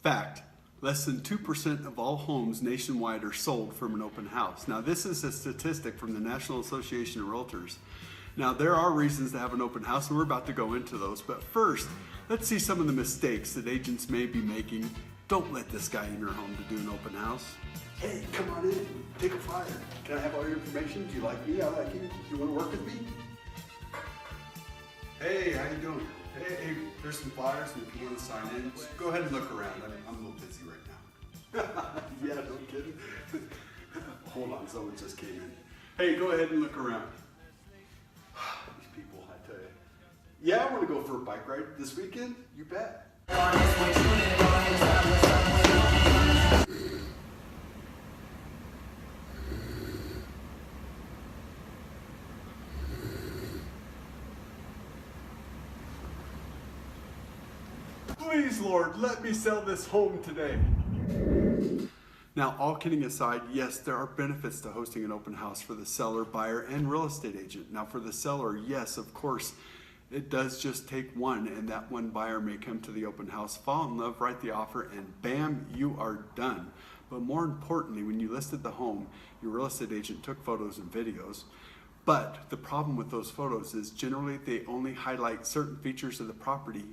Fact, less than 2% of all homes nationwide are sold from an open house. Now, this is a statistic from the National Association of Realtors. Now, there are reasons to have an open house, and we're about to go into those. But first, let's see some of the mistakes that agents may be making. Don't let this guy in your home to do an open house. Hey, come on in, take a flyer. Can I have all your information? Do you like me? I like you. You want to work with me? Hey, how you doing? Hey, there's some flyers, and if you want to sign in, just go ahead and look around. I'm a little busy right now. Yeah, no kidding. Hold on, someone just came in. Hey, go ahead and look around. These people, I tell you. Yeah, I want to go for a bike ride this weekend. You bet. Please, Lord, let me sell this home today. Now, all kidding aside, yes, there are benefits to hosting an open house for the seller, buyer, and real estate agent. Now, for the seller, yes, of course, it does just take one, and that one buyer may come to the open house, fall in love, write the offer, and bam, you are done. But more importantly, when you listed the home, your real estate agent took photos and videos. But the problem with those photos is generally they only highlight certain features of the property,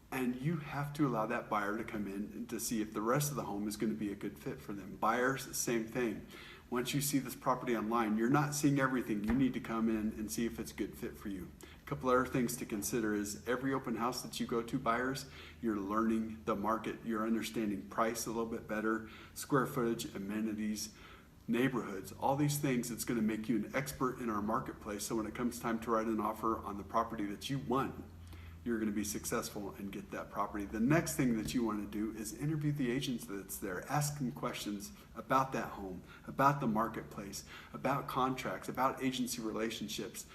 and you have to allow that buyer to come in and to see if the rest of the home is going to be a good fit for them. Buyers, same thing. Once you see this property online, you're not seeing everything. You need to come in and see if it's a good fit for you. A couple other things to consider is every open house that you go to, buyers, you're learning the market. You're understanding price a little bit better, square footage, amenities, neighborhoods, all these things. It's going to make you an expert in our marketplace. So when it comes time to write an offer on the property that you want, you're going to be successful and get that property. The next thing that you want to do is interview the agents that's there. Ask them questions about that home, about the marketplace, about contracts, about agency relationships.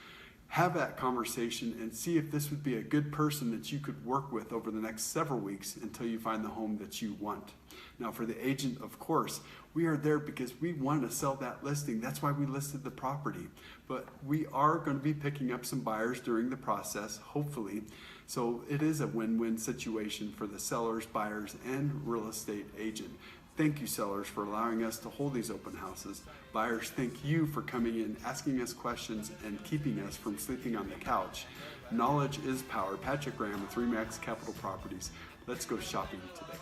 Have that conversation and see if this would be a good person that you could work with over the next several weeks until you find the home that you want. Now, for the agent, of course, we are there because we want to sell that listing. That's why we listed the property. But we are going to be picking up some buyers during the process, hopefully. So it is a win-win situation for the sellers, buyers, and real estate agent. Thank you, sellers, for allowing us to hold these open houses. Buyers, thank you for coming in, asking us questions, and keeping us from sleeping on the couch. Knowledge is power. Patrick Graham with RE/MAX Capital Properties. Let's go shopping today.